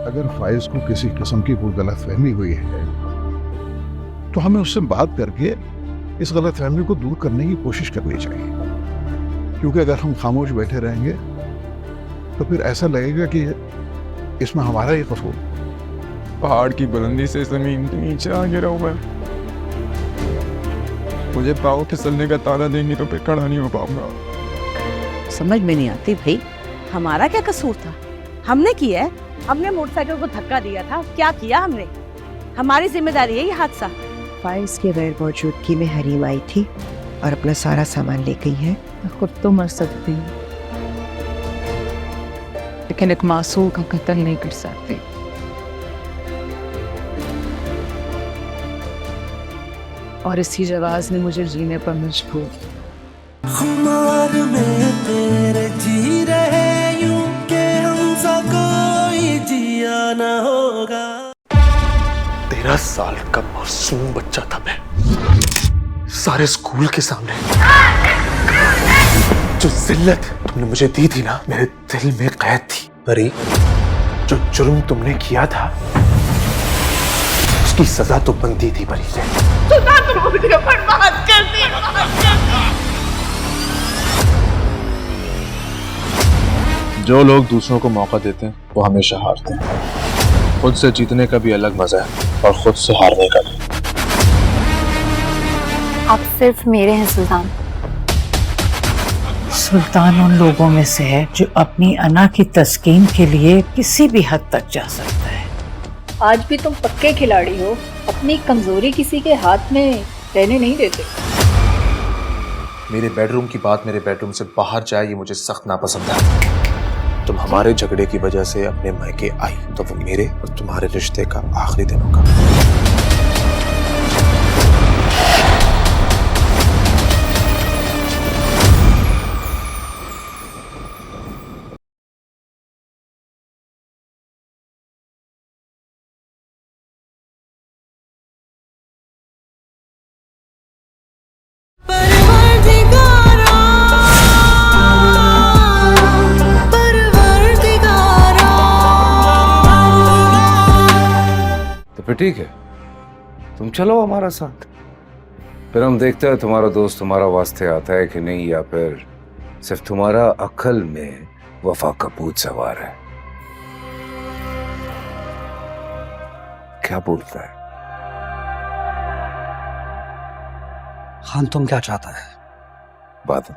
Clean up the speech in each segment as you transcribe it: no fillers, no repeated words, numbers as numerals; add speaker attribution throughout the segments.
Speaker 1: अगर फाइज को किसी किस्म की कोई गलतफहमी हुई है तो हमें उससे बात करके इस गलतफहमी को दूर करने की कोशिश करनी चाहिए, क्योंकि अगर हम खामोश बैठे रहेंगे तो फिर ऐसा लगेगा कि इसमें हमारा ही कसूर।
Speaker 2: पहाड़ की बुलंदी से जमीन के नीचे आ गिरा हुआ है। मुझे पाँव फिसलने का ताना देंगी तो फिर खड़ा नहीं हो पाऊंगा।
Speaker 3: समझ में नहीं आती भाई, हमारा क्या कसूर था? हमने किया है, हमने मोटरसाइकिल को धक्का दिया था, क्या किया हमने? हमारी जिम्मेदारी है ये हादसा।
Speaker 4: फाइज के गैर मौजूदगी में हरीम आई थी और अपना सारा सामान ले गई है।
Speaker 5: खुद तो मर सकती हूँ, लेकिन एक मासूम का कत्ल नहीं कर सकती। और इसी जवाज ने मुझे जीने पर मजबूर।
Speaker 6: खुमार में तेरे जी रहे यूं के हमसा कोई जिया ना होगा।
Speaker 7: 13 साल का मासूम बच्चा था मैं, सारे स्कूल के सामने। जो जिल्लत तुमने मुझे दी थी ना, मेरे दिल में कैद थी। परी, जो जुर्म तुमने किया था उसकी सजा तो बनती थी परी से।
Speaker 8: जो लोग दूसरों को मौका देते हैं वो हमेशा हारते हैं। खुद से जीतने का भी अलग मजा है और खुद से हारने का भी।
Speaker 9: आप सिर्फ मेरे हैं सुल्तान।
Speaker 10: सुल्तान उन लोगों में से है जो अपनी अना की तस्कीन के लिए किसी भी हद तक जा सकता है।
Speaker 9: आज भी तुम पक्के खिलाड़ी हो, अपनी कमजोरी किसी के हाथ में रहने नहीं देते।
Speaker 7: मेरे बेडरूम की बात मेरे बेडरूम से बाहर जाए ये मुझे सख्त नापसंद है। तुम हमारे झगड़े की वजह से अपने मायके आई तो वो मेरे और तुम्हारे रिश्ते का आखिरी दिन होगा।
Speaker 11: फिर ठीक है, तुम चलो हमारा साथ, फिर हम देखते हैं तुम्हारा दोस्त तुम्हारा वास्ते आता है कि नहीं, या फिर सिर्फ तुम्हारा अक्ल में वफा का भूत सवार है। क्या बोलता है
Speaker 6: खान? तुम क्या चाहता है?
Speaker 11: बादल,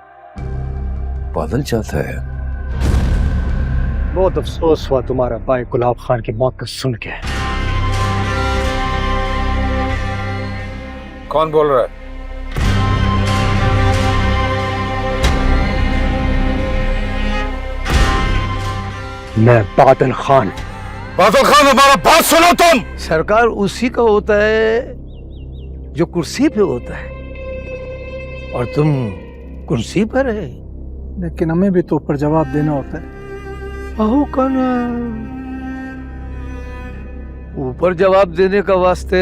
Speaker 11: बादल चाहता है।
Speaker 7: बहुत अफसोस हुआ तुम्हारा भाई गुलाब खान की मौत को सुन के।
Speaker 11: कौन बोल रहा है?
Speaker 7: मैं बादल खान।
Speaker 11: बादल खान, हमारा बात सुनो तुम।
Speaker 6: सरकार उसी का होता है जो कुर्सी पे होता है, और तुम कुर्सी पर है।
Speaker 7: लेकिन हमें भी तो ऊपर जवाब देना होता है।
Speaker 6: आहू कौन ऊपर जवाब देने का वास्ते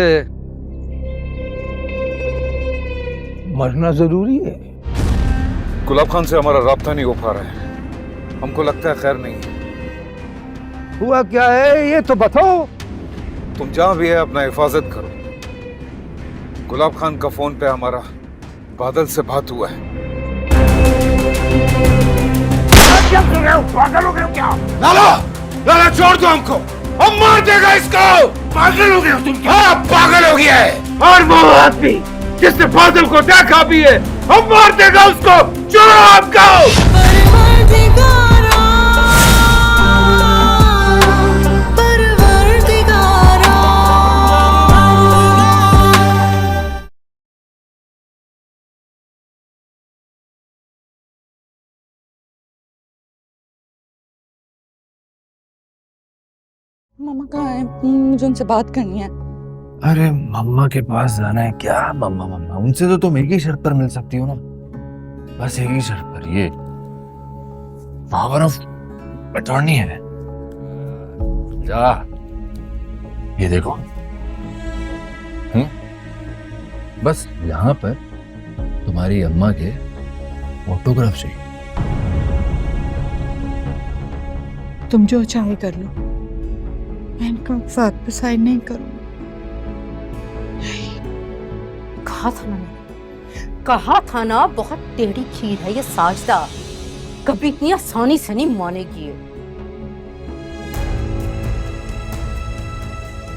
Speaker 6: मरना जरूरी है।
Speaker 11: गुलाब खान से हमारा राब्ता नहीं हो पा रहा है, हमको लगता है खैर नहीं है।
Speaker 6: हुआ क्या है ये तो बताओ।
Speaker 11: तुम जहां भी है अपना हिफाजत करो। गुलाब खान का फोन पे हमारा बादल से बात हुआ है।
Speaker 6: क्या कर रहे हो? पागल हो गए हो क्या?
Speaker 11: लाला, लाला छोड़ दो हमको, हम मार देगा इसको।
Speaker 6: पागल हो गए हो तुम क्या?
Speaker 11: हाँ, पागल हो गया है।
Speaker 6: और वो आदमी जिसने बादल को देखा भी है, हम मार देगा उसको। चलो आपको।
Speaker 5: मामा कहाँ है? मुझे उनसे बात करनी है।
Speaker 6: अरे मम्मा के पास जाना है क्या? मम्मा मम्मा उनसे तो तुम एक ही शर्त पर मिल सकती हो ना, बस एक ही शर्त पर, ये पावर ऑफ अटॉर्नी है। जा, ये देखो। बस यहाँ पर तुम्हारी अम्मा के ऑटोग्राफ चाहिए।
Speaker 5: तुम जो चाहे कर लो,
Speaker 10: मैं इनका साथ पे साइन नहीं करूंगी।
Speaker 3: कहा था ना बहुत टेढ़ी खीर है ये साजदा, कभी इतनी आसानी से नहीं मानेगी ये।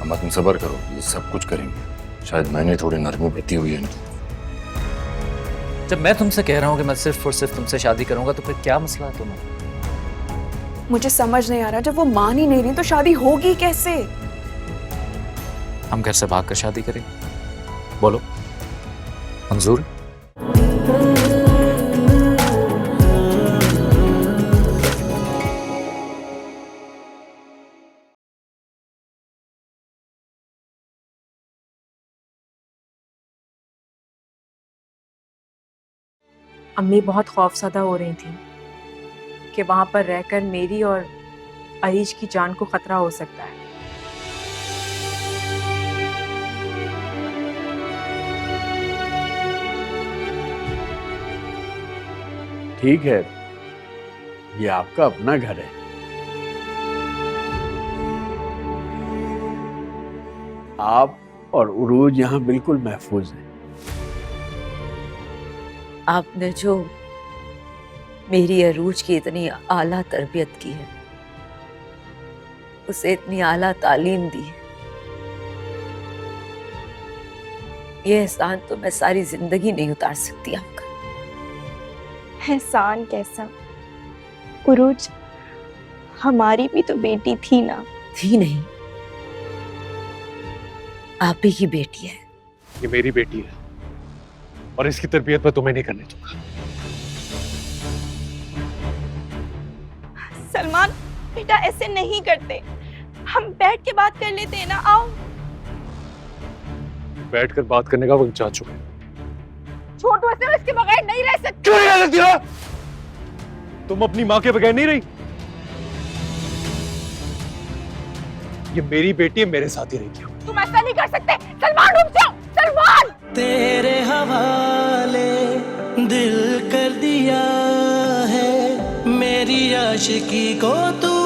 Speaker 11: अम्मा तुम सब्र करो, ये सब कुछ करेंगे। शायद मैंने थोड़ी नरमी बरती हुई है इनकी।
Speaker 6: जब मैं तुमसे कह रहा हूँ कि मैं सिर्फ और सिर्फ तुमसे शादी करूंगा तो फिर क्या मसला है तुम्हें?
Speaker 5: मुझे समझ नहीं आ रहा, जब वो मान ही नहीं रही तो शादी होगी कैसे?
Speaker 6: हम घर से भाग कर शादी करेंगे, बोलो मंजूर?
Speaker 5: अम्मी बहुत खौफजदा हो रही थी कि वहां पर रहकर मेरी और अरीज की जान को खतरा हो सकता है।
Speaker 12: ठीक है, ये आपका अपना घर है। आप और उरूज यहाँ बिल्कुल महफूज हैं।
Speaker 3: आपने जो मेरी अरूज की इतनी आला तरबियत की है, उसे इतनी आला तालीम दी है, ये एहसान तो मैं सारी जिंदगी नहीं उतार सकती आपका।
Speaker 13: एहसान कैसा, उरूज हमारी भी तो बेटी थी ना।
Speaker 3: थी नहीं, आप ही की बेटी है।
Speaker 12: ये मेरी बेटी है और इसकी तरबियत मैं तुम्हें नहीं करने दूंगा।
Speaker 13: सलमान बेटा ऐसे नहीं करते, हम बैठ के बात कर लेते हैं ना। आओ।
Speaker 12: बैठकर बात करने का वक्त जा चुका है।
Speaker 13: छोड़ दो इसे, इसके बगैर नहीं रह सकते।
Speaker 12: क्यों नहीं रह सकती हो? तुम अपनी माँ के बगैर नहीं रही। ये मेरी बेटी है, मेरे साथ ही रहेगी।
Speaker 13: तुम ऐसा नहीं कर सकते। सलमान रुक जाओ। सलमान,
Speaker 14: तेरे हवाले दिल कर दिया है, मेरी आशिकी को तू